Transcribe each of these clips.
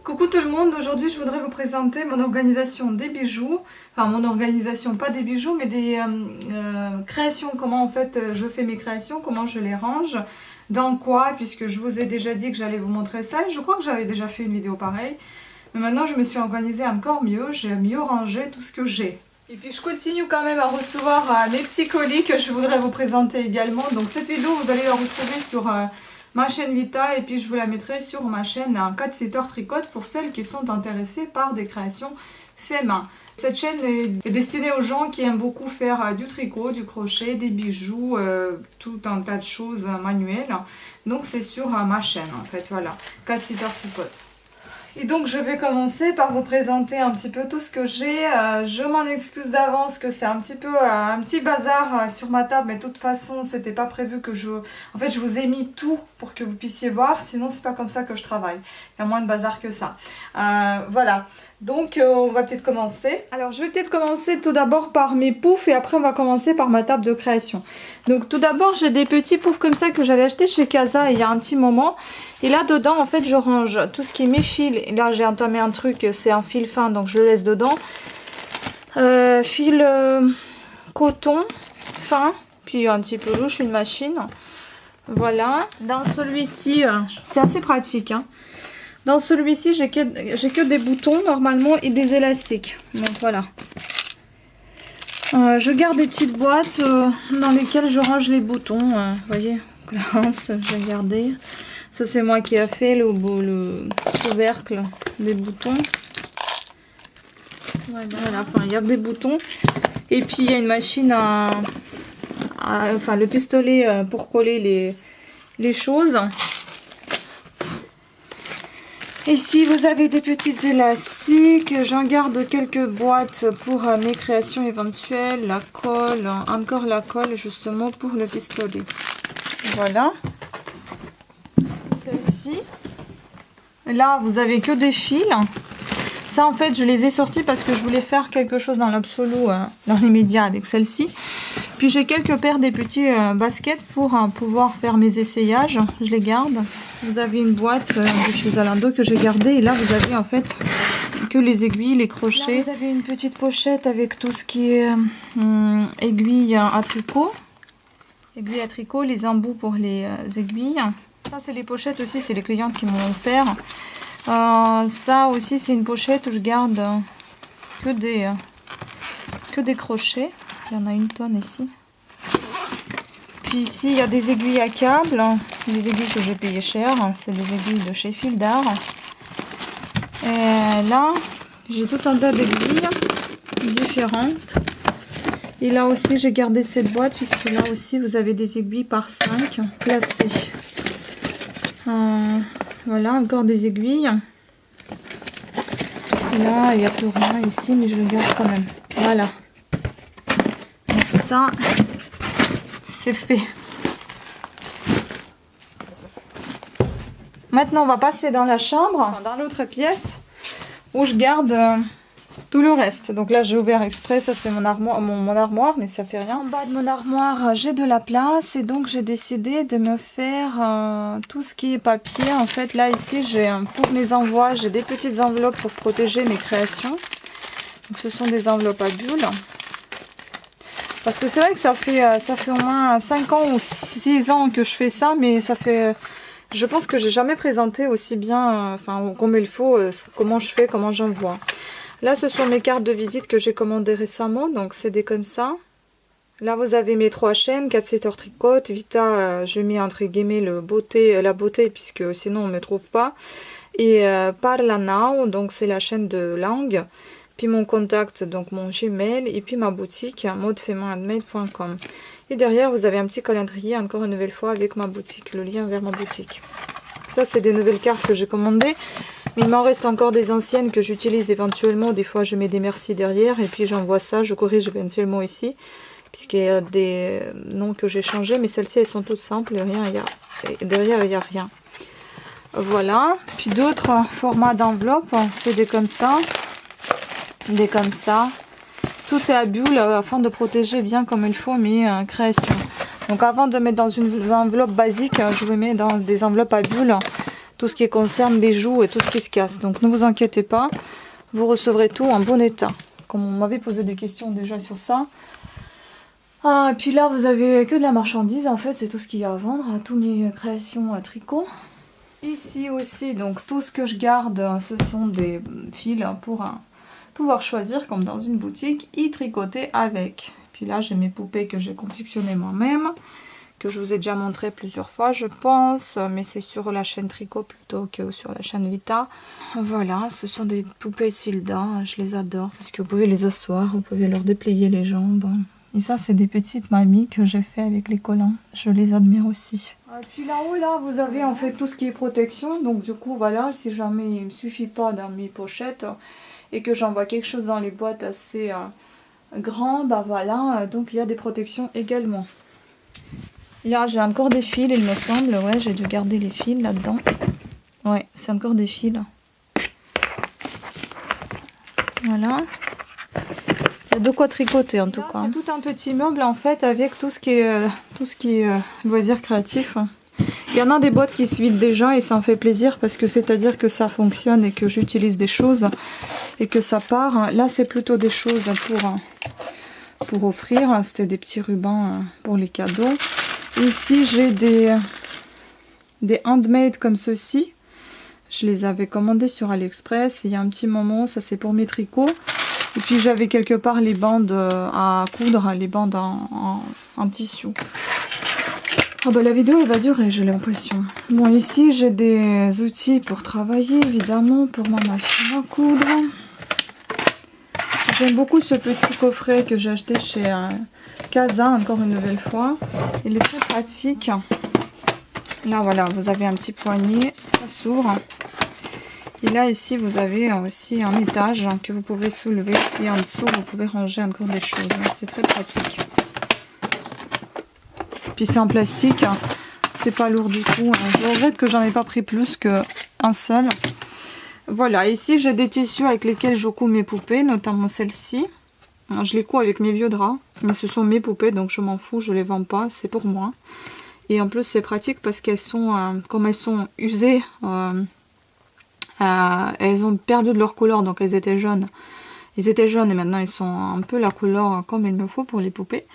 Coucou tout le monde, aujourd'hui je voudrais vous présenter mon organisation des bijoux, enfin mon organisation, pas des bijoux mais des créations, comment en fait je fais mes créations, comment je les range, dans quoi, puisque je vous ai déjà dit que j'allais vous montrer ça et je crois que j'avais déjà fait une vidéo pareille, mais maintenant je me suis organisée encore mieux, j'ai mieux rangé tout ce que j'ai. Et puis je continue quand même à recevoir mes petits colis que je voudrais vous présenter également, donc cette vidéo vous allez la retrouver sur ma chaîne Vita et puis je vous la mettrai sur ma chaîne Cat Sitter Tricote pour celles qui sont intéressées par des créations fait main. Cette chaîne est destinée aux gens qui aiment beaucoup faire du tricot, du crochet, des bijoux, tout un tas de choses manuelles. Donc c'est sur ma chaîne en fait, voilà, Cat Sitter Tricote. Et donc je vais commencer par vous présenter un petit peu tout ce que j'ai. Je m'en excuse d'avance que c'est un petit peu un petit bazar sur ma table, mais de toute façon c'était pas prévu que je... En fait je vous ai mis tout pour que vous puissiez voir, sinon c'est pas comme ça que je travaille. Il y a moins de bazar que ça. Voilà. Donc on va peut-être commencer. Alors je vais peut-être commencer tout d'abord par mes poufs et après on va commencer par ma table de création. Donc tout d'abord j'ai des petits poufs comme ça que j'avais acheté chez Casa il y a un petit moment. Et là dedans en fait je range tout ce qui est mes fils. Et là j'ai entamé un truc, c'est un fil fin donc je le laisse dedans. Fil coton fin, puis un petit peu louche, une machine. Voilà. Dans celui-ci c'est assez pratique hein. Dans celui-ci, j'ai que des boutons normalement et des élastiques. Donc voilà. Je garde des petites boîtes dans lesquelles je range les boutons. Vous voyez, glace, j'ai gardé. Ça, c'est moi qui a fait le couvercle des boutons. Voilà, enfin, il y a des boutons. Et puis, il y a une machine enfin, le pistolet pour coller les choses. Ici vous avez des petites élastiques, j'en garde quelques boîtes pour mes créations éventuelles, la colle, encore la colle justement pour le pistolet. Voilà. Celle-ci. Là vous avez que des fils. Ça en fait je les ai sortis parce que je voulais faire quelque chose dans l'absolu, dans les médias avec celle-ci. Puis j'ai quelques paires des petits baskets pour pouvoir faire mes essayages, je les garde. Vous avez une boîte de chez Zalando que j'ai gardée et là vous avez en fait que les aiguilles, les crochets. Là, vous avez une petite pochette avec tout ce qui est aiguilles à tricot. Aiguilles à tricot, les embouts pour les aiguilles. Ça c'est les pochettes aussi, c'est les clientes qui m'ont offert. Ça aussi c'est une pochette où je garde que des crochets. Il y en a une tonne ici. Puis ici, il y a des aiguilles à câble. Des aiguilles que j'ai payé cher. C'est des aiguilles de chez Fil d'Art. Et là, j'ai tout un tas d'aiguilles différentes. Et là aussi, j'ai gardé cette boîte puisque là aussi, vous avez des aiguilles par 5 placées. Voilà, encore des aiguilles. Et là, il n'y a plus rien ici, mais je le garde quand même. Voilà. Ça, c'est fait. Maintenant, on va passer dans la chambre, dans l'autre pièce, où je garde tout le reste. Donc là, j'ai ouvert exprès, ça c'est mon armoire, mais ça fait rien. En bas de mon armoire, j'ai de la place et donc j'ai décidé de me faire tout ce qui est papier. En fait, là, ici, j'ai pour mes envois, j'ai des petites enveloppes pour protéger mes créations. Donc ce sont des enveloppes à bulles. Parce que c'est vrai que ça fait au moins 5 ans ou 6 ans que je fais ça, mais ça fait... je pense que j'ai jamais présenté aussi bien, enfin comme il faut, comment je fais, comment j'envoie. Là, ce sont mes cartes de visite que j'ai commandées récemment, donc c'est des comme ça. Là, vous avez mes 3 chaînes, Cat Sitter Tricote, Vita, je mets entre guillemets la beauté, puisque sinon on ne me trouve pas. Et Parla Now, donc c'est la chaîne de langue. Puis mon contact, donc mon Gmail, et puis ma boutique, modefemainhandmade.com. Et derrière, vous avez un petit calendrier, encore une nouvelle fois, avec ma boutique, le lien vers ma boutique. Ça, c'est des nouvelles cartes que j'ai commandées. Mais il m'en reste encore des anciennes que j'utilise éventuellement. Des fois, je mets des merci derrière, et puis j'envoie ça, je corrige éventuellement ici. Puisqu'il y a des noms que j'ai changés, mais celles-ci, elles sont toutes simples, et derrière, il n'y a rien. Voilà. Puis d'autres formats d'enveloppe, c'est des comme ça. Des comme ça. Tout est à bulles afin de protéger bien comme il faut mes créations. Donc avant de mettre dans une enveloppe basique, je vous mets dans des enveloppes à bulles tout ce qui concerne bijoux et tout ce qui se casse. Donc ne vous inquiétez pas, vous recevrez tout en bon état. Comme on m'avait posé des questions déjà sur ça. Ah, et puis là, vous avez que de la marchandise, en fait, c'est tout ce qu'il y a à vendre, toutes mes créations à tricot. Ici aussi, donc tout ce que je garde, ce sont des fils pour pouvoir choisir, comme dans une boutique, y tricoter avec. Puis là, j'ai mes poupées que j'ai confectionnées moi-même, que je vous ai déjà montré plusieurs fois, je pense, mais c'est sur la chaîne Tricot plutôt que sur la chaîne Vita. Voilà, ce sont des poupées Silda, je les adore, parce que vous pouvez les asseoir, vous pouvez leur déplier les jambes. Et ça, c'est des petites mamies que j'ai fait avec les collants. Je les admire aussi. Et puis là-haut, là, vous avez en fait tout ce qui est protection. Donc du coup, voilà, si jamais il ne me suffit pas dans mes pochettes et que j'envoie quelque chose dans les boîtes assez grand, bah voilà, donc il y a des protections également. Là, j'ai encore des fils, il me semble. Ouais, j'ai dû garder les fils là-dedans. Ouais, c'est encore des fils. Voilà. Il y a de quoi tricoter en tout cas. C'est tout un petit meuble en fait avec tout ce qui est loisirs créatifs. Il y en a des boîtes qui se vident déjà et ça me fait plaisir parce que c'est-à-dire que ça fonctionne et que j'utilise des choses et que ça part. Là, c'est plutôt des choses pour offrir. C'était des petits rubans pour les cadeaux. Ici, j'ai des handmade comme ceci. Je les avais commandés sur AliExpress. Il y a un petit moment, ça c'est pour mes tricots. Et puis j'avais quelque part les bandes à coudre, les bandes en tissu. Ah bah la vidéo elle va durer, j'ai l'impression. Bon, ici j'ai des outils pour travailler, évidemment, pour ma machine à coudre. J'aime beaucoup ce petit coffret que j'ai acheté chez Casa, encore une nouvelle fois. Il est très pratique. Là voilà, vous avez un petit poignet, ça s'ouvre. Et là ici vous avez aussi un étage que vous pouvez soulever et en dessous vous pouvez ranger encore des choses. C'est très pratique. Puis c'est en plastique, c'est pas lourd du tout. Je regrette que j'en ai pas pris plus qu'un seul. Voilà, ici j'ai des tissus avec lesquels je couds mes poupées, notamment celle-ci. Je les couds avec mes vieux draps, mais ce sont mes poupées donc je m'en fous, je les vends pas, c'est pour moi. Et en plus c'est pratique parce qu'elles sont, comme elles sont usées, elles ont perdu de leur couleur, donc elles étaient jaunes. Ils étaient jaunes et maintenant ils sont un peu la couleur comme il me faut pour les poupées.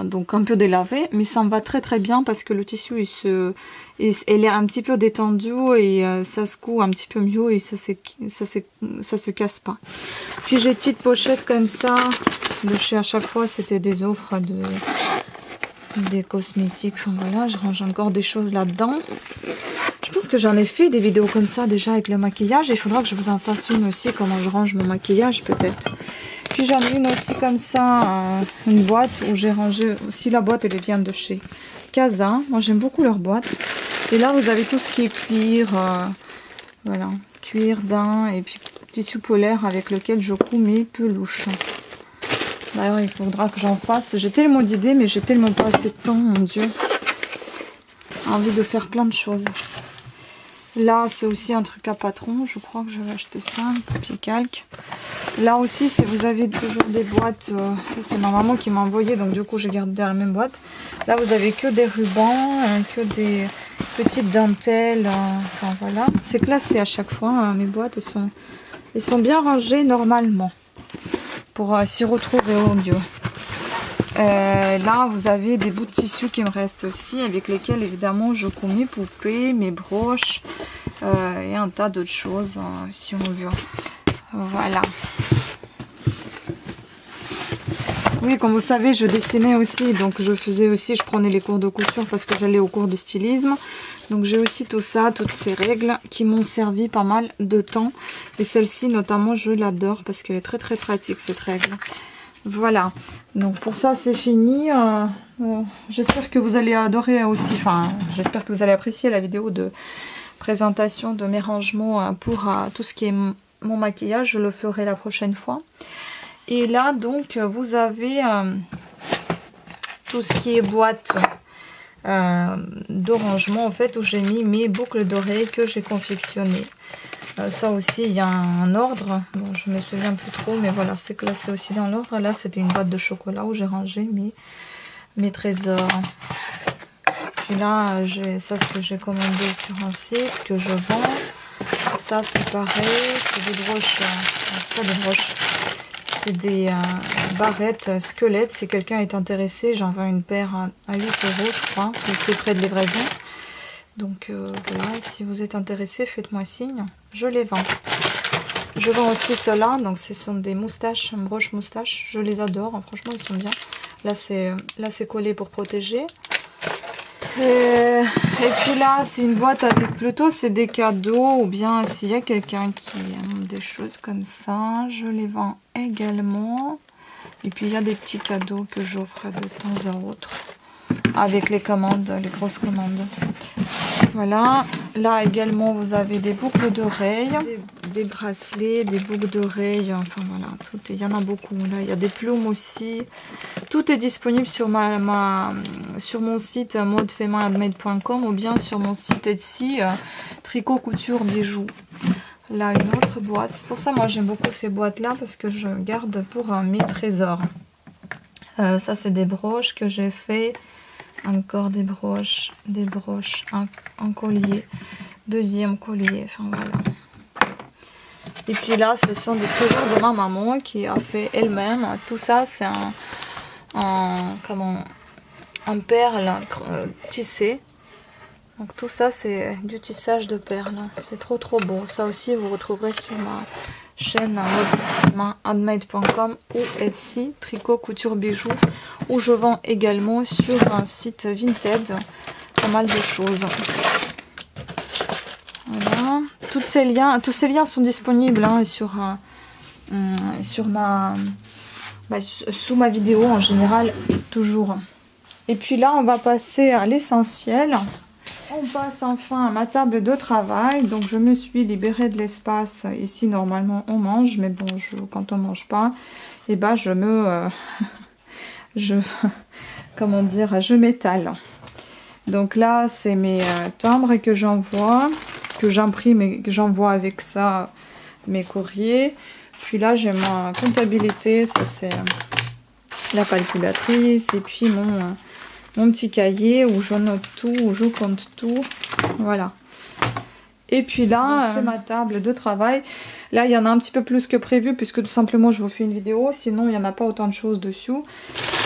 Donc un peu délavé, mais ça me va très très bien parce que le tissu il est un petit peu détendu et ça se coud un petit peu mieux et ça se casse pas. Puis j'ai une petite pochette comme ça, de chez à chaque fois c'était des offres des cosmétiques, enfin voilà, je range encore des choses là-dedans. Je pense que j'en ai fait des vidéos comme ça déjà avec le maquillage. Il faudra que je vous en fasse une aussi, comment je range mon maquillage peut-être. Puis j'en ai une aussi comme ça, une boîte où j'ai rangé aussi la boîte, elle vient de chez Casa. Moi j'aime beaucoup leur boîte. Et là vous avez tout ce qui est cuir, voilà, cuir, daim et puis tissu polaire avec lequel je couds mes peluches. D'ailleurs il faudra que j'en fasse. J'ai tellement d'idées mais j'ai tellement pas assez de temps, mon Dieu. J'ai envie de faire plein de choses. Là, c'est aussi un truc à patron. Je crois que j'avais acheté ça, un papier calque. Là aussi, si vous avez toujours des boîtes, c'est ma maman qui m'a envoyé, donc du coup, j'ai gardé dans la même boîte. Là, vous avez que des rubans, que des petites dentelles. Enfin, voilà. C'est classé à chaque fois. Mes boîtes, elles sont bien rangées normalement pour s'y retrouver au mieux. Là, vous avez des bouts de tissu qui me restent aussi, avec lesquels, évidemment, je couds mes poupées, mes broches et un tas d'autres choses, si on veut. Voilà. Oui, comme vous savez, je dessinais aussi, donc je prenais les cours de couture parce que j'allais au cours de stylisme. Donc j'ai aussi tout ça, toutes ces règles qui m'ont servi pas mal de temps. Et celle-ci, notamment, je l'adore parce qu'elle est très très pratique, cette règle. Voilà, donc pour ça c'est fini. J'espère que vous allez adorer aussi, enfin j'espère que vous allez apprécier la vidéo de présentation de mes rangements pour tout ce qui est mon maquillage. Je le ferai la prochaine fois. Et là donc vous avez tout ce qui est boîte de rangement en fait, où j'ai mis mes boucles d'oreilles que j'ai confectionnées. Ça aussi, il y a un ordre. Bon, je me souviens plus trop, mais voilà, c'est classé aussi dans l'ordre. Là, c'était une boîte de chocolat où j'ai rangé mes trésors. puis là, ça ce que j'ai commandé sur un site que je vends. Ça c'est pareil, c'est des broches, c'est pas des broches, c'est des barrettes squelettes. Si quelqu'un est intéressé, j'en vends une paire à 8 € je crois, c'est frais de livraison. Donc voilà, si vous êtes intéressé, faites-moi signe, je les vends. Je vends aussi cela, donc ce sont des moustaches, broches moustaches, je les adore, hein, franchement ils sont bien. Là c'est collé pour protéger. Et puis là c'est une boîte avec plutôt c'est des cadeaux, ou bien s'il y a quelqu'un qui aime des choses comme ça, je les vends également. Et puis il y a des petits cadeaux que j'offre de temps à autre avec les commandes, les grosses commandes. Voilà, là également vous avez des boucles d'oreilles, des bracelets, des boucles d'oreilles, enfin voilà, tout, il y en a beaucoup. Là il y a des plumes aussi. Tout est disponible sur sur mon site modefemainhandmade.com ou bien sur mon site Etsy tricot couture bijoux. Là une autre boîte, c'est pour ça moi j'aime beaucoup ces boîtes là parce que je garde pour mes trésors. Ça c'est des broches que j'ai fait. Encore des broches, un collier, deuxième collier, enfin voilà. Et puis là, ce sont des trésors de ma maman qui a fait elle-même. Tout ça, c'est un perle tissé. Donc tout ça, c'est du tissage de perles. C'est trop beau. Ça aussi, vous retrouverez sur ma chaîne modefemainhandmade.com ou Etsy tricot couture bijoux, où je vends également sur un site Vinted pas mal de choses. Voilà, tous ces liens sont disponibles hein, sur sous ma vidéo en général toujours. Et puis là on va passer à l'essentiel. On passe enfin à ma table de travail. Donc je me suis libérée de l'espace. Ici normalement on mange, mais bon quand on mange pas, et ben je je m'étale. Donc là c'est mes timbres que j'envoie, que j'imprime et que j'envoie avec ça mes courriers. Puis là j'ai ma comptabilité, ça c'est la calculatrice, et puis mon petit cahier où je note tout, où je compte tout, voilà. Et puis là, c'est ma table de travail. Là, il y en a un petit peu plus que prévu puisque tout simplement je vous fais une vidéo. Sinon, il n'y en a pas autant de choses dessus.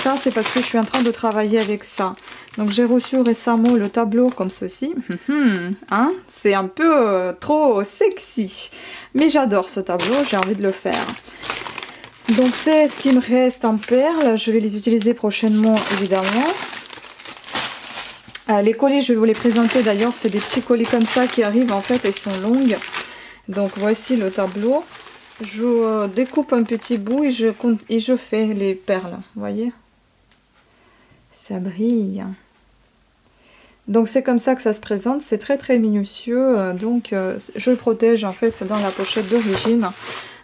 Ça, c'est parce que je suis en train de travailler avec ça. Donc, j'ai reçu récemment le tableau comme ceci. Hein, c'est un peu trop sexy. Mais j'adore ce tableau, j'ai envie de le faire. Donc, c'est ce qui me reste en perles. Je vais les utiliser prochainement, évidemment. Les colis, je vais vous les présenter d'ailleurs, c'est des petits colis comme ça qui arrivent en fait, elles sont longues. Donc voici le tableau. Je découpe un petit bout et je fais les perles, vous voyez. Ça brille. Donc c'est comme ça que ça se présente, c'est très minutieux. Donc je le protège en fait dans la pochette d'origine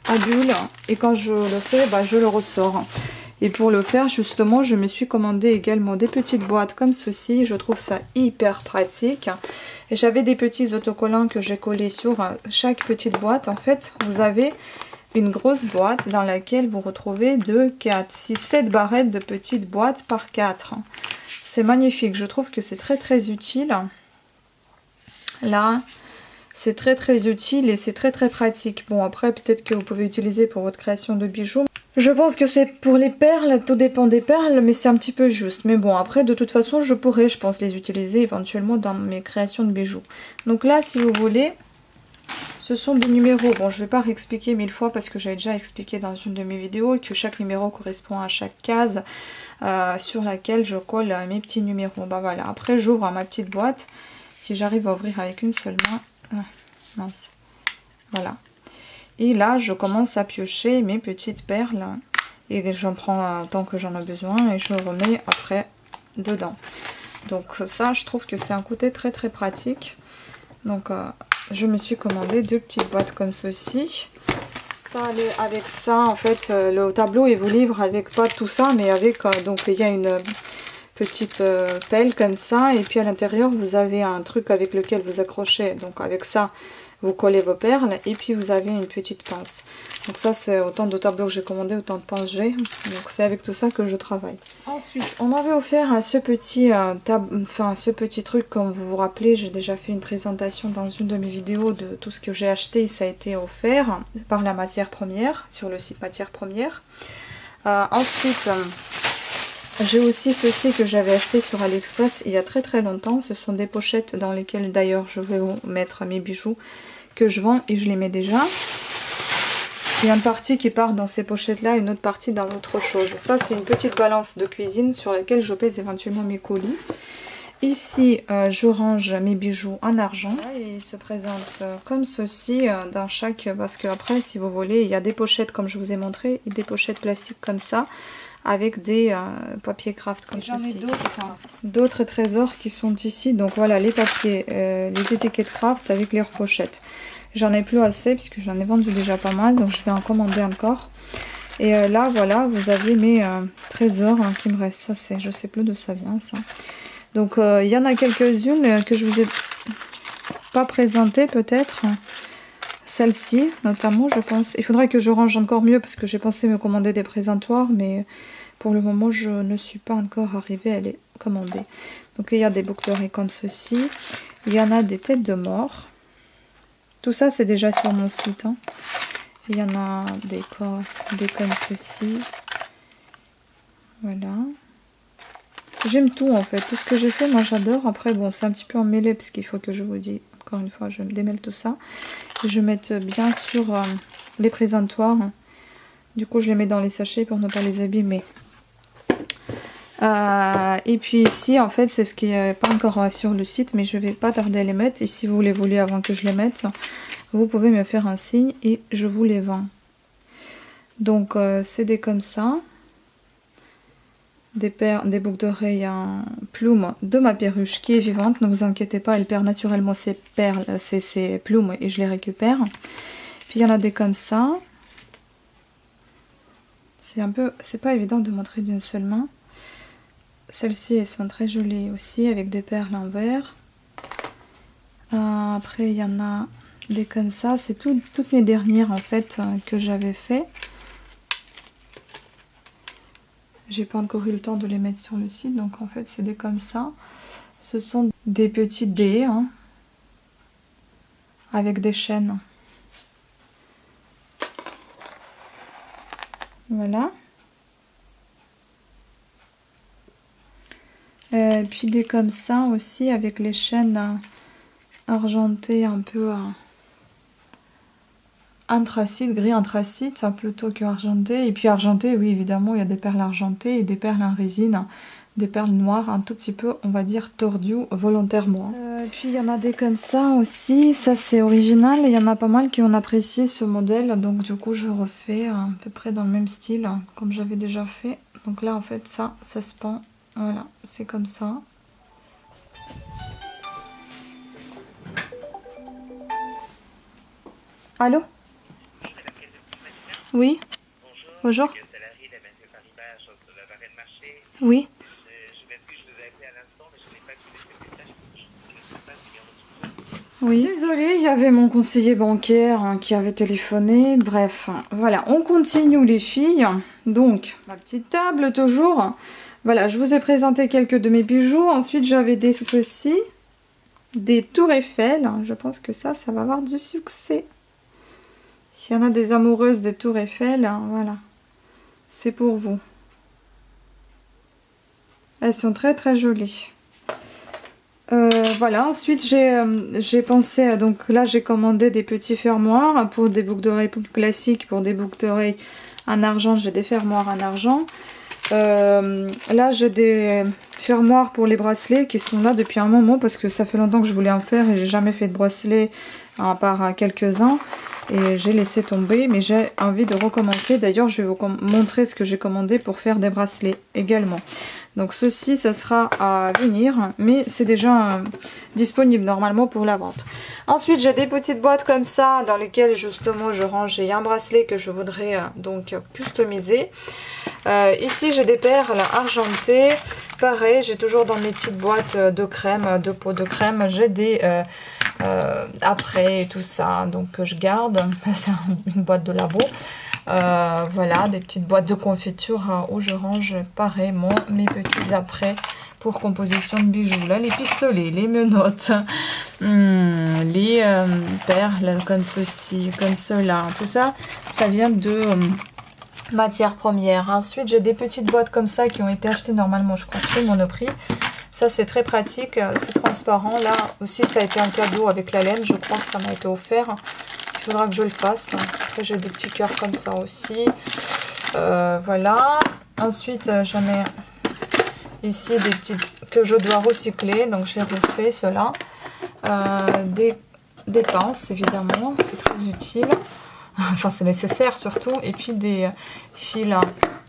à bulle. Et quand je le fais, je le ressors. Et pour le faire, justement, je me suis commandé également des petites boîtes comme ceci. Je trouve ça hyper pratique. Et j'avais des petits autocollants que j'ai collés sur chaque petite boîte. En fait, vous avez une grosse boîte dans laquelle vous retrouvez 2, 4, 6, 7 barrettes de petites boîtes par 4. C'est magnifique. Je trouve que c'est très utile. Là, c'est très utile et c'est très pratique. Bon, après, peut-être que vous pouvez utiliser pour votre création de bijoux. Je pense que c'est pour les perles, tout dépend des perles, mais c'est un petit peu juste. Mais bon, après, de toute façon, je pourrais, je pense, les utiliser éventuellement dans mes créations de bijoux. Donc là, si vous voulez, ce sont des numéros. Bon, je ne vais pas réexpliquer 1000 fois parce que j'avais déjà expliqué dans une de mes vidéos et que chaque numéro correspond à chaque case sur laquelle je colle mes petits numéros. Bah voilà, après, j'ouvre ma petite boîte. Si j'arrive à ouvrir avec une seule main. Ah, mince. Voilà. Et là, je commence à piocher mes petites perles. Et j'en prends tant que j'en ai besoin et je remets après dedans. Donc ça, je trouve que c'est un côté très pratique. Donc je me suis commandé 2 petites boîtes comme ceci. Ça, avec ça, en fait, le tableau, il vous livre avec pas tout ça, mais avec, donc il y a une petite pelle comme ça. Et puis à l'intérieur, vous avez un truc avec lequel vous accrochez. Donc avec ça, vous collez vos perles et puis vous avez une petite pince. Donc ça c'est autant de tableaux que j'ai commandé, autant de pinces j'ai. Donc c'est avec tout ça que je travaille. Ensuite on m'avait offert ce petit truc, comme vous vous rappelez, j'ai déjà fait une présentation dans une de mes vidéos de tout ce que j'ai acheté. Ça a été offert par la matière première, sur le site matière première. Ensuite j'ai aussi ceci que j'avais acheté sur AliExpress il y a très longtemps. Ce sont des pochettes dans lesquelles d'ailleurs je vais vous mettre mes bijoux que je vends et je les mets déjà. Il y a une partie qui part dans ces pochettes là, une autre partie dans autre chose. Ça c'est une petite balance de cuisine sur laquelle je pèse éventuellement mes colis. Ici je range mes bijoux en argent et ils se présentent comme ceci dans chaque, parce que après si vous voulez il y a des pochettes comme je vous ai montré et des pochettes plastiques comme ça avec des papiers craft comme ceci. D'autres trésors qui sont ici, donc voilà les papiers, les étiquettes craft avec leurs pochettes. J'en ai plus assez puisque j'en ai vendu déjà pas mal, donc je vais en commander encore. Et là voilà vous avez mes trésors qui me restent. Ça c'est, je sais plus d'où ça vient ça. Donc il y en a quelques-unes que je vous ai pas présentées peut-être. Celle-ci notamment je pense. Il faudrait que je range encore mieux parce que j'ai pensé me commander des présentoirs. Mais pour le moment je ne suis pas encore arrivée à les commander. Donc il y a des boucles d'oreilles comme ceci. Il y en a des têtes de mort. Tout ça c'est déjà sur mon site. Hein. Il y en a des comme ceci. Voilà. J'aime tout en fait, tout ce que j'ai fait moi j'adore. Après bon c'est un petit peu emmêlé parce qu'il faut que je vous dise encore une fois, je me démêle tout ça. Et je mette bien sur les présentoirs. Du coup je les mets dans les sachets pour ne pas les abîmer. Et puis ici en fait c'est ce qui n'est pas encore sur le site, mais je vais pas tarder à les mettre. Et si vous les voulez avant que je les mette, vous pouvez me faire un signe et je vous les vends. Donc c'est des comme ça. Des boucles d'oreilles en plumes de ma perruche qui est vivante. Ne vous inquiétez pas, elle perd naturellement ses perles, ses plumes et je les récupère. Puis il y en a des comme ça. C'est pas évident de montrer d'une seule main. Celles-ci elles sont très jolies aussi avec des perles en verre. Après il y en a des comme ça. C'est toutes mes dernières en fait que j'avais fait. J'ai pas encore eu le temps de les mettre sur le site, donc en fait c'est des comme ça. Ce sont des petits dés hein, avec des chaînes. Voilà. Puis des comme ça aussi avec les chaînes argentées un peu anthracite, gris anthracite plutôt que argenté. Et puis argenté, oui évidemment il y a des perles argentées et des perles en résine, des perles noires un tout petit peu on va dire tordues volontairement. Puis il y en a des comme ça aussi, ça c'est original, il y en a pas mal qui ont apprécié ce modèle, donc du coup je refais à peu près dans le même style comme j'avais déjà fait. Donc là en fait ça se pend, voilà c'est comme ça. Allô? Oui. Bonjour. Oui. Oui. Désolée, il y avait mon conseiller bancaire qui avait téléphoné. Bref, voilà, on continue les filles. Donc, ma petite table toujours. Voilà, je vous ai présenté quelques de mes bijoux. Ensuite, j'avais des ceci, des tours Eiffel. Je pense que ça va avoir du succès. S'il y en a des amoureuses des tours Eiffel, voilà, c'est pour vous. Elles sont très jolies. Voilà, ensuite j'ai pensé, donc là j'ai commandé des petits fermoirs pour des boucles d'oreilles classiques, pour des boucles d'oreilles en argent, j'ai des fermoirs en argent. Là j'ai des fermoirs pour les bracelets qui sont là depuis un moment parce que ça fait longtemps que je voulais en faire et j'ai jamais fait de bracelet à part quelques-uns. Et j'ai laissé tomber, mais j'ai envie de recommencer. D'ailleurs, je vais vous montrer ce que j'ai commandé pour faire des bracelets également. Donc ceci, ça sera à venir, mais c'est déjà disponible normalement pour la vente. Ensuite, j'ai des petites boîtes comme ça, dans lesquelles justement je range un bracelet que je voudrais donc customiser. Ici, j'ai des perles argentées. Pareil, j'ai toujours dans mes petites boîtes de crème, de pot de crème, j'ai des après et tout ça. Donc que je garde. C'est une boîte de labo. Voilà, des petites boîtes de confiture où je range pareillement mes petits apprêts pour composition de bijoux. Là, les pistolets, les menottes, les perles comme ceci, comme cela. Tout ça, ça vient de matières premières. Ensuite, j'ai des petites boîtes comme ça qui ont été achetées normalement, je crois, chez Monoprix. Ça, c'est très pratique, c'est transparent. Là aussi, ça a été un cadeau avec la laine. Je crois que ça m'a été offert. Il faudra que je le fasse. Après, j'ai des petits cœurs comme ça aussi. Voilà. Ensuite, j'en ai ici des petites que je dois recycler. Donc, j'ai refait cela. Des pinces, évidemment. C'est très utile. Enfin, c'est nécessaire surtout. Et puis, des fils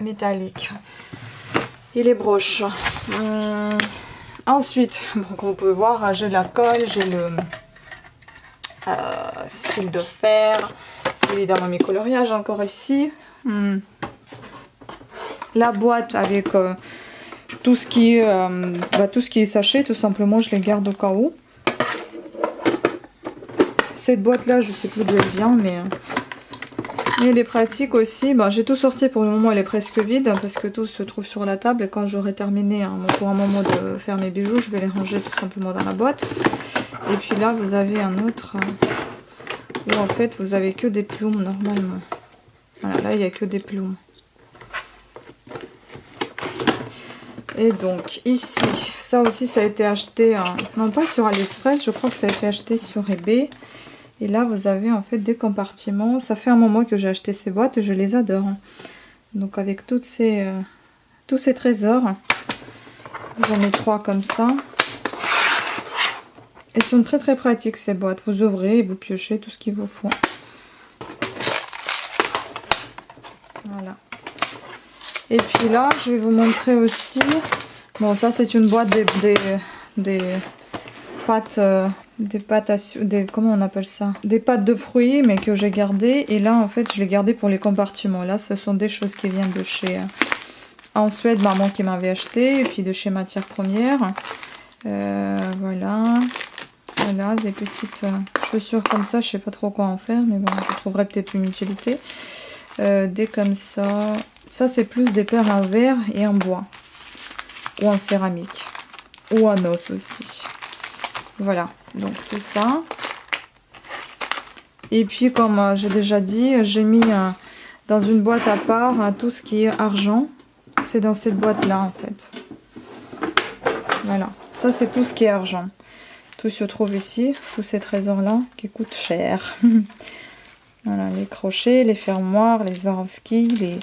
métalliques. Et les broches. Ensuite, bon, comme vous pouvez voir, j'ai la colle, j'ai le fil de fer, évidemment mes coloriages encore ici. La boîte avec tout ce qui est sachet, tout simplement, je les garde au cas où. Cette boîte là, je sais plus d'où elle vient, mais elle est pratique aussi. J'ai tout sorti pour le moment, elle est presque vide parce que tout se trouve sur la table et quand j'aurai terminé pour un moment de faire mes bijoux, je vais les ranger tout simplement dans la boîte. Et puis là, vous avez un autre où en fait vous avez que des plumes normalement. Voilà, là il n'y a que des plumes. Et donc ici, ça aussi ça a été acheté, non pas sur AliExpress, je crois que ça a été acheté sur eBay. Et là vous avez en fait des compartiments. Ça fait un moment que j'ai acheté ces boîtes et je les adore. Donc avec tous ces trésors, j'en ai 3 comme ça. Elles sont très très pratiques ces boîtes. Vous ouvrez et vous piochez tout ce qu'il vous faut. Voilà. Et puis là, je vais vous montrer aussi. Bon, ça c'est une boîte des pâtes, comment on appelle ça? Des pâtes de fruits, mais que j'ai gardées. Et là, en fait, je l'ai gardé pour les compartiments. Là, ce sont des choses qui viennent de chez en Suède, maman qui m'avait acheté, et puis de chez Matières Premières. Voilà. Voilà, des petites chaussures comme ça, je sais pas trop quoi en faire, mais bon, je trouverai peut-être une utilité. Des comme ça. Ça, c'est plus des perles en verre et en bois. Ou en céramique. Ou en os aussi. Voilà, donc tout ça. Et puis, comme j'ai déjà dit, j'ai mis dans une boîte à part tout ce qui est argent. C'est dans cette boîte-là, en fait. Voilà, ça, c'est tout ce qui est argent. Tout se trouve ici, tous ces trésors-là qui coûtent cher. Voilà, les crochets, les fermoirs, les Swarovski, les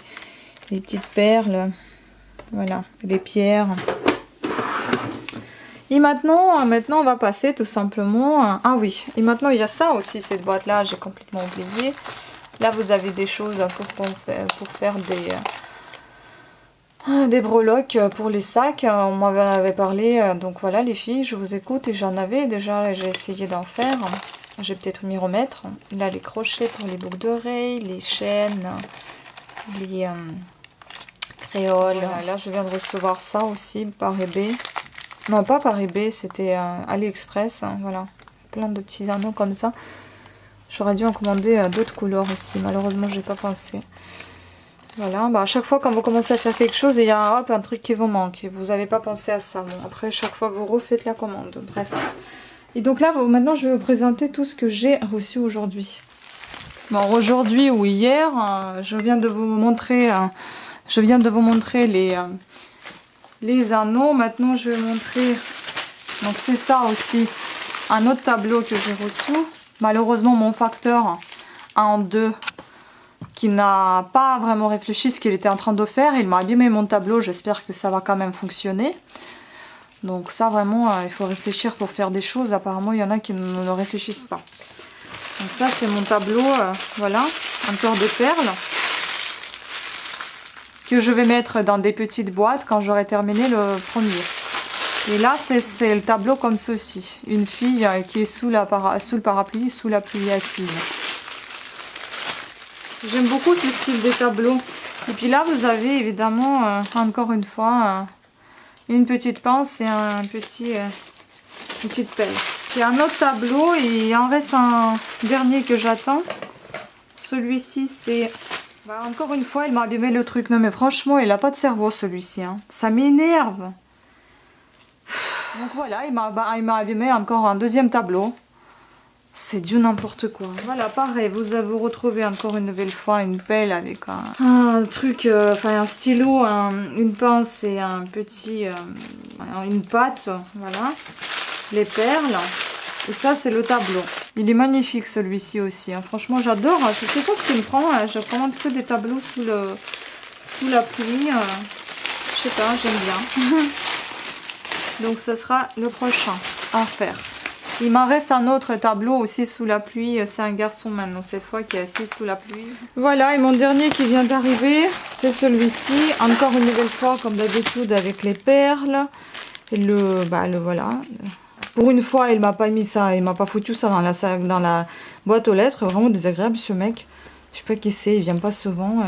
petites perles, voilà, les pierres. Et maintenant, on va passer tout simplement... Ah oui, et maintenant il y a ça aussi, cette boîte-là, j'ai complètement oublié. Là, vous avez des choses pour faire des breloques pour les sacs. On m'en avait parlé, donc voilà les filles, je vous écoute et j'en avais déjà, j'ai essayé d'en faire. Je vais peut-être m'y remettre. Là, les crochets pour les boucles d'oreilles, les chaînes, les créoles. Voilà, là, je viens de recevoir ça aussi par eBay. Non, pas par eBay, c'était AliExpress. Voilà, plein de petits anneaux comme ça. J'aurais dû en commander d'autres couleurs aussi. Malheureusement, j'ai pas pensé. Voilà, à chaque fois quand vous commencez à faire quelque chose, il y a hop, un truc qui vous manque. Et vous n'avez pas pensé à ça. Bon, après, chaque fois, vous refaites la commande. Bref. Et donc là, maintenant, je vais vous présenter tout ce que j'ai reçu aujourd'hui. Bon, aujourd'hui ou hier, je viens de vous montrer les anneaux. Maintenant, je vais montrer... Donc, c'est ça aussi, un autre tableau que j'ai reçu. Malheureusement, mon facteur en 2 qui n'a pas vraiment réfléchi ce qu'il était en train de faire. Il m'a abîmé mon tableau. J'espère que ça va quand même fonctionner. Donc ça vraiment, il faut réfléchir pour faire des choses. Apparemment, il y en a qui ne réfléchissent pas. Donc ça, c'est mon tableau, voilà, encore de perles. Que je vais mettre dans des petites boîtes quand j'aurai terminé le premier. Et là, c'est le tableau comme ceci. Une fille qui est sous le parapluie, sous la pluie assise. J'aime beaucoup ce style de tableau. Et puis là, vous avez évidemment, encore une fois... une petite pince et une petite pelle. Il y a un autre tableau et il en reste un dernier que j'attends. Celui-ci, c'est... Bah, encore une fois, il m'a abîmé le truc. Non mais franchement, il n'a pas de cerveau celui-ci. Hein. Ça m'énerve. Donc voilà, il m'a abîmé encore un deuxième tableau. C'est du n'importe quoi. Voilà, pareil, vous retrouvez encore une nouvelle fois une pelle avec un truc, enfin un stylo, une pince et un petit, une pâte, voilà. Les perles. Et ça, c'est le tableau. Il est magnifique celui-ci aussi. Hein. Franchement, j'adore. Je sais pas ce qu'il me prend. Je commande que des tableaux sous la pluie. Je sais pas, j'aime bien. Donc, ça sera le prochain à faire. Il m'en reste un autre tableau aussi sous la pluie. C'est un garçon maintenant, cette fois, qui est assis sous la pluie. Voilà, et mon dernier qui vient d'arriver, c'est celui-ci. Encore une nouvelle fois, comme d'habitude, avec les perles. Et voilà. Pour une fois, il m'a pas mis ça, il m'a pas foutu ça dans la boîte aux lettres. Vraiment désagréable, ce mec. Je sais pas qui c'est, il vient pas souvent.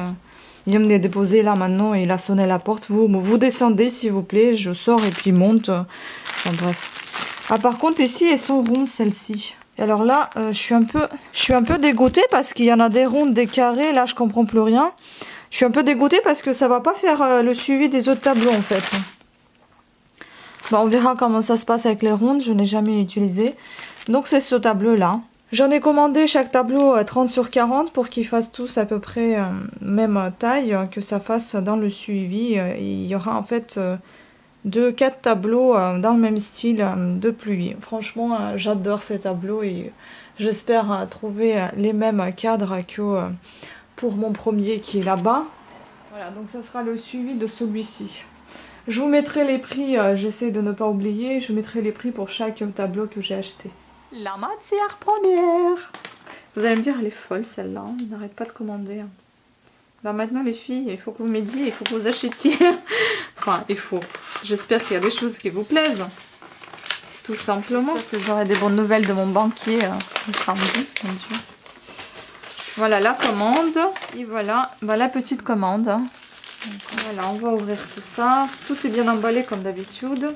Il vient me les déposer là maintenant et il a sonné à la porte. Vous descendez, s'il vous plaît. Je sors et puis il monte. Enfin, bref. Ah, par contre, ici, elles sont rondes, celles-ci. Et alors là, je suis un peu dégoûtée parce qu'il y en a des rondes, des carrés. Là, je comprends plus rien. Je suis un peu dégoûtée parce que ça va pas faire le suivi des autres tableaux, en fait. Bon, on verra comment ça se passe avec les rondes. Je n'ai jamais utilisé. Donc, c'est ce tableau-là. J'en ai commandé chaque tableau 30 sur 40 pour qu'ils fassent tous à peu près même taille. Que ça fasse dans le suivi. Il y aura en fait... 4 tableaux dans le même style de pluie. Franchement, j'adore ces tableaux et j'espère trouver les mêmes cadres que pour mon premier qui est là-bas. Voilà, donc ça sera le suivi de celui-ci. Je vous mettrai les prix, j'essaie de ne pas oublier, je mettrai les prix pour chaque tableau que j'ai acheté. La matière première. Vous allez me dire, elle est folle celle-là, on n'arrête pas de commander. Bah maintenant les filles, il faut que vous m'aidiez, il faut que vous achetiez. Enfin, il faut. J'espère qu'il y a des choses qui vous plaisent. Tout simplement. J'espère que j'aurai des bonnes nouvelles de mon banquier le samedi, mon Dieu. Voilà la commande. Et voilà la petite commande. Donc, voilà, on va ouvrir tout ça. Tout est bien emballé comme d'habitude.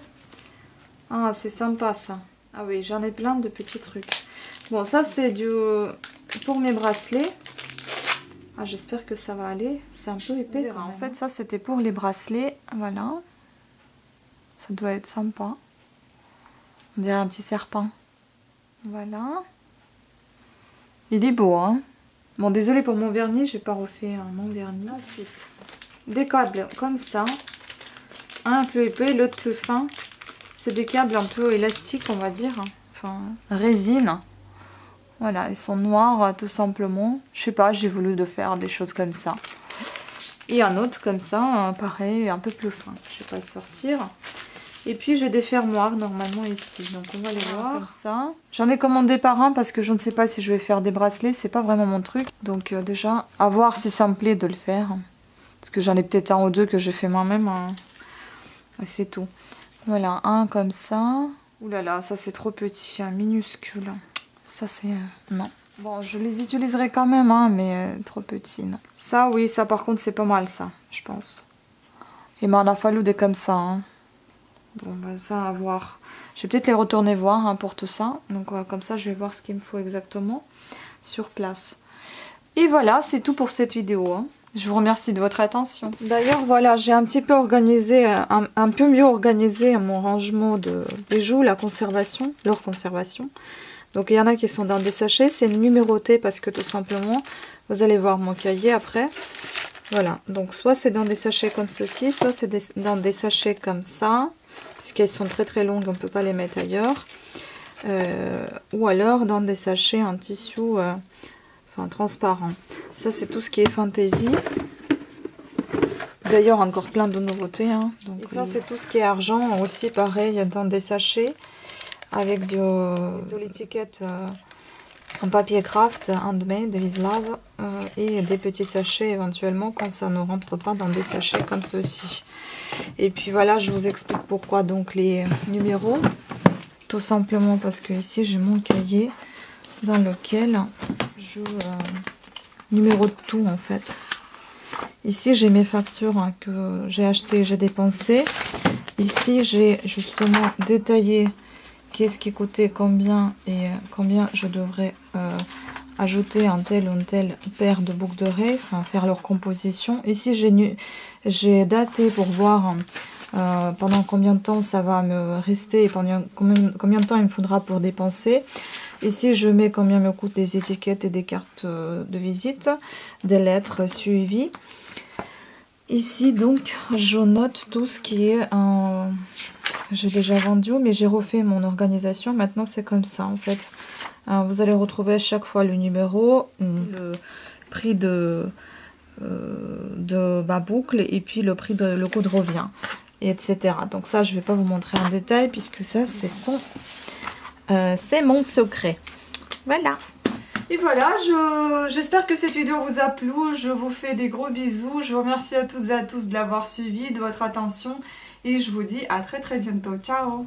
Ah, c'est sympa ça. Ah oui, j'en ai plein de petits trucs. Bon, ça c'est pour mes bracelets. Ah, j'espère que ça va aller. C'est un peu épais. En fait, ça, c'était pour les bracelets. Voilà. Ça doit être sympa. On dirait un petit serpent. Voilà. Il est beau, hein. Bon, désolé pour mon vernis. J'ai pas refait mon vernis. Ensuite, des câbles comme ça. Un plus épais, l'autre plus fin. C'est des câbles un peu élastiques, on va dire. Enfin, résine. Voilà, ils sont noirs tout simplement. Je sais pas, j'ai voulu de faire des choses comme ça. Et un autre comme ça, pareil, un peu plus fin. Je vais pas le sortir. Et puis j'ai des fermoirs normalement ici. Donc on va les voir comme ça. J'en ai commandé par un parce que je ne sais pas si je vais faire des bracelets. C'est pas vraiment mon truc. Donc déjà, à voir si ça me plaît de le faire. Parce que j'en ai peut-être un ou deux que j'ai fait moi-même. C'est tout. Voilà, un comme ça. Ouh là là, ça c'est trop petit, minuscule. Ça c'est... non. Bon, je les utiliserai quand même, hein, mais trop petit, non. Ça, oui, ça par contre, c'est pas mal, ça, je pense. Il m'en a fallu des comme ça, hein. Bon, bah ça, à voir. Je vais peut-être les retourner voir, hein, pour tout ça. Donc, comme ça, je vais voir ce qu'il me faut exactement sur place. Et voilà, c'est tout pour cette vidéo, hein. Je vous remercie de votre attention. D'ailleurs, voilà, j'ai un petit peu organisé, un peu mieux organisé mon rangement de bijoux, leur conservation. Donc il y en a qui sont dans des sachets, c'est numéroté parce que tout simplement, vous allez voir mon cahier après. Voilà, donc soit c'est dans des sachets comme ceci, soit c'est dans des sachets comme ça, puisqu'elles sont très très longues, on ne peut pas les mettre ailleurs. Ou alors dans des sachets en tissu transparent. Ça c'est tout ce qui est fantaisie. D'ailleurs encore plein de nouveautés. Hein. Donc, et ça c'est tout ce qui est argent, aussi pareil dans des sachets. Avec de l'étiquette en papier craft, handmade, with love, et des petits sachets éventuellement quand ça ne rentre pas dans des sachets comme ceci. Et puis voilà, je vous explique pourquoi donc les numéros. Tout simplement parce que ici j'ai mon cahier dans lequel je numérote tout en fait. Ici j'ai mes factures que j'ai achetées, j'ai dépensées. Ici j'ai justement détaillé qu'est-ce qui coûtait combien et combien je devrais ajouter un tel ou une telle paire de boucles d'oreilles, enfin faire leur composition. Ici j'ai daté pour voir pendant combien de temps ça va me rester et pendant combien de temps il me faudra pour dépenser. Ici je mets combien me coûtent des étiquettes et des cartes de visite, des lettres suivies. Ici donc je note tout ce qui est j'ai déjà vendu, mais j'ai refait mon organisation. Maintenant c'est comme ça en fait. Vous allez retrouver à chaque fois le numéro, le prix de ma boucle et puis le prix de le coût de revient, etc. Donc ça je vais pas vous montrer en détail puisque ça c'est mon secret. Voilà. Et voilà, j'espère que cette vidéo vous a plu. Je vous fais des gros bisous. Je vous remercie à toutes et à tous de l'avoir suivi, de votre attention. Et je vous dis à très très bientôt. Ciao!